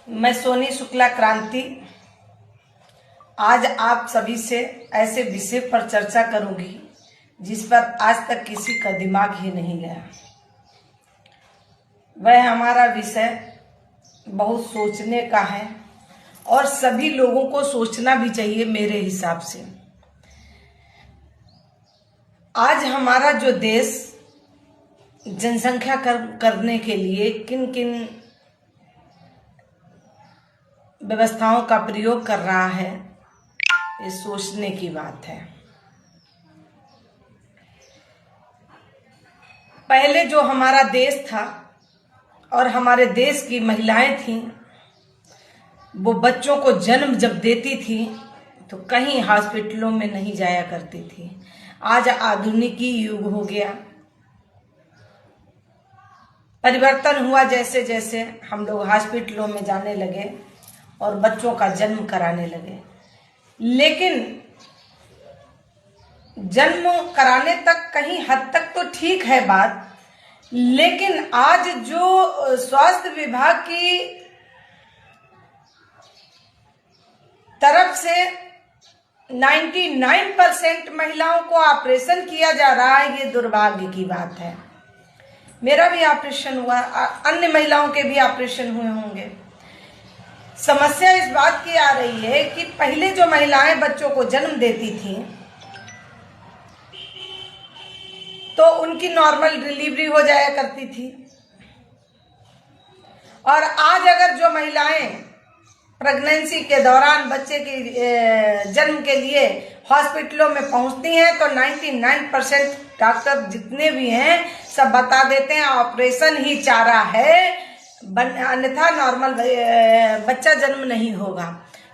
मैं सोनी शुक्ला क्रांति आज आप सभी से ऐसे विषय पर चर्चा करूंगी जिस पर आज तक किसी का दिमाग ही नहीं गया। वह हमारा विषय बहुत सोचने का है और सभी लोगों को सोचना भी चाहिए। मेरे हिसाब से आज हमारा जो देश जनसंख्या करने के लिए किन किन व्यवस्थाओं का प्रयोग कर रहा है, ये सोचने की बात है। पहले जो हमारा देश था और हमारे देश की महिलाएं थीं, वो बच्चों को जन्म जब देती थी तो कहीं हॉस्पिटलों में नहीं जाया करती थी। आज आधुनिकी युग हो गया, परिवर्तन हुआ। जैसे जैसे हम लोग हॉस्पिटलों में जाने लगे और बच्चों का जन्म कराने लगे, लेकिन जन्म कराने तक कहीं हद तक तो ठीक है बात, लेकिन आज जो स्वास्थ्य विभाग की तरफ से 99% महिलाओं को ऑपरेशन किया जा रहा है, ये दुर्भाग्य की बात है। मेरा भी ऑपरेशन हुआ, अन्य महिलाओं के भी ऑपरेशन हुए होंगे। समस्या इस बात की आ रही है कि पहले जो महिलाएं बच्चों को जन्म देती थी तो उनकी नॉर्मल डिलीवरी हो जाया करती थी, और आज अगर जो महिलाएं प्रेगनेंसी के दौरान बच्चे के जन्म के लिए हॉस्पिटलों में पहुंचती हैं तो 99% डॉक्टर जितने भी हैं सब बता देते हैं ऑपरेशन ही चारा है, अन्यथा नॉर्मल बच्चा जन्म नहीं होगा।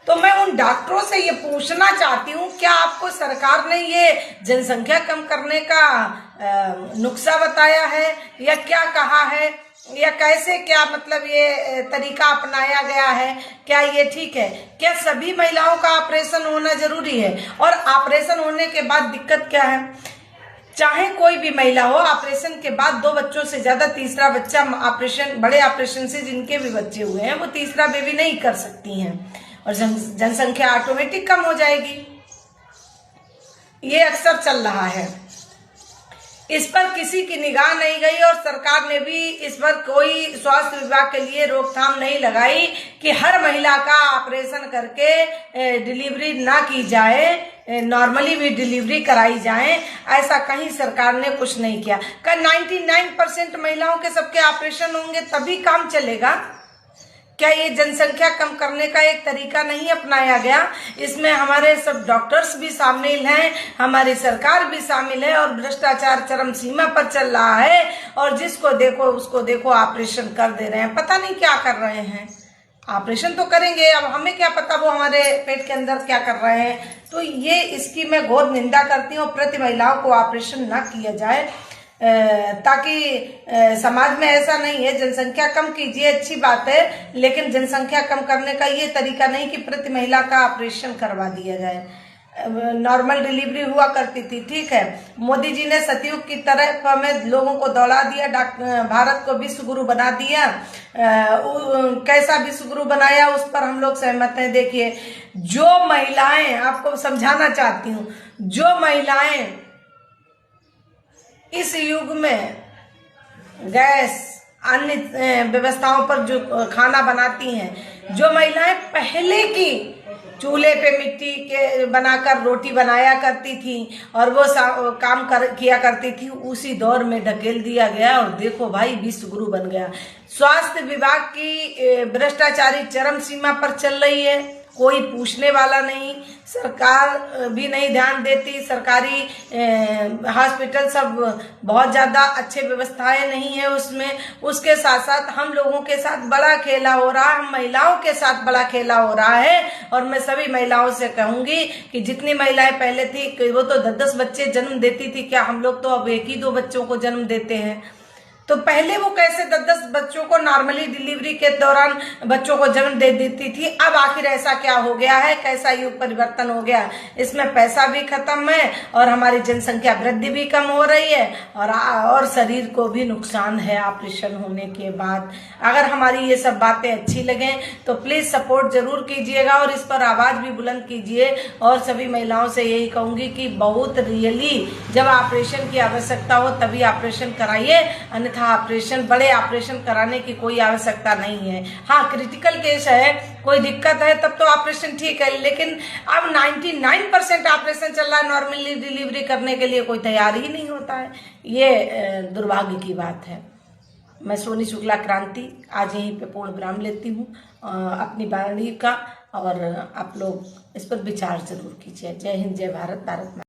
तो मैं उन डॉक्टरों से ये पूछना चाहती हूँ, क्या आपको सरकार ने ये जनसंख्या कम करने का नुस्खा बताया है या क्या कहा है, या कैसे, क्या मतलब ये तरीका अपनाया गया है? क्या ये ठीक है? क्या सभी महिलाओं का ऑपरेशन होना जरूरी है? और ऑपरेशन होने के बाद दिक्कत क्या है? चाहे कोई भी महिला हो, ऑपरेशन के बाद 2 बच्चों से ज्यादा तीसरा बच्चा ऑपरेशन, बड़े ऑपरेशन से जिनके भी बच्चे हुए हैं, वो तीसरा बेबी नहीं कर सकती हैं और जनसंख्या ऑटोमेटिक कम हो जाएगी। ये अक्सर चल रहा है, इस पर किसी की निगाह नहीं गई और सरकार ने भी इस पर कोई स्वास्थ्य विभाग के लिए रोकथाम नहीं लगाई कि हर महिला का ऑपरेशन करके डिलीवरी ना की जाए, नॉर्मली भी डिलीवरी कराई जाए। ऐसा कहीं सरकार ने कुछ नहीं किया। 99% महिलाओं के सबके ऑपरेशन होंगे तभी काम चलेगा। क्या ये जनसंख्या कम करने का एक तरीका नहीं अपनाया गया? इसमें हमारे सब डॉक्टर्स भी शामिल हैं, हमारी सरकार भी शामिल है, और भ्रष्टाचार चरम सीमा पर चल रहा है, और जिसको देखो उसको देखो ऑपरेशन कर दे रहे हैं। पता नहीं क्या कर रहे हैं। ऑपरेशन तो करेंगे, अब हमें क्या पता वो हमारे पेट के अंदर क्या कर रहे हैं। तो ये इसकी मैं घोर निंदा करती हूँ। प्रति महिलाओं को ऑपरेशन ना किया जाए, ताकि समाज में ऐसा नहीं है। जनसंख्या कम कीजिए, अच्छी बात है, लेकिन जनसंख्या कम करने का ये तरीका नहीं कि प्रति महिला का ऑपरेशन करवा दिया जाए। नॉर्मल डिलीवरी हुआ करती थी, ठीक है। मोदी जी ने सतयुग की तरफ हमें लोगों को दौड़ा दिया, भारत को विश्व गुरु बना दिया। कैसा विश्व गुरु बनाया उस पर हम लोग सहमत हैं। देखिए, जो महिलाएं, आपको समझाना चाहती हूँ, जो महिलाएं इस युग में गैस अन्य व्यवस्थाओं पर जो खाना बनाती हैं, जो महिलाएं पहले की चूल्हे पे मिट्टी के बनाकर रोटी बनाया करती थी और वो काम किया करती थी, उसी दौर में ढकेल दिया गया और देखो भाई विश्व गुरु बन गया। स्वास्थ्य विभाग की भ्रष्टाचारी चरम सीमा पर चल रही है, कोई पूछने वाला नहीं, सरकार भी नहीं ध्यान देती। सरकारी हॉस्पिटल सब बहुत ज्यादा अच्छे व्यवस्थाएं नहीं है उसमें। उसके साथ साथ हम लोगों के साथ बड़ा खेला हो रहा है, हम महिलाओं के साथ बड़ा खेला हो रहा है। और मैं सभी महिलाओं से कहूंगी कि जितनी महिलाएं पहले थी वो तो 10-10 बच्चे जन्म देती थी, क्या हम लोग तो अब 1 ही 2 बच्चों को जन्म देते हैं। तो पहले वो कैसे 10-10 बच्चों को नॉर्मली डिलीवरी के दौरान बच्चों को जन्म दे देती थी, अब आखिर ऐसा क्या हो गया है, कैसा युग परिवर्तन हो गया। इसमें पैसा भी खत्म है और हमारी जनसंख्या वृद्धि भी कम हो रही है और शरीर को भी नुकसान है ऑपरेशन होने के बाद। अगर हमारी ये सब बातें अच्छी लगे तो प्लीज सपोर्ट जरूर कीजिएगा और इस पर आवाज भी बुलंद कीजिए। और सभी महिलाओं से यही कहूंगी कि बहुत रियली जब ऑपरेशन की आवश्यकता हो तभी ऑपरेशन कराइए, अन्यथा ऑपरेशन, बड़े ऑपरेशन कराने की कोई आवश्यकता नहीं है। हाँ, क्रिटिकल केस है, कोई दिक्कत है तब तो ऑपरेशन ठीक है, लेकिन अब 99% ऑपरेशन चल रहा है, नॉर्मली डिलीवरी करने के लिए कोई तैयार ही नहीं होता है। ये दुर्भाग्य की बात है। मैं सोनी शुक्ला क्रांति आज यहीं पे पूर्ण विराम लेती हूँ अपनी वाणी का, और आप लोग इस पर विचार जरूर कीजिए। जय हिंद, जय भारत, भारत माता।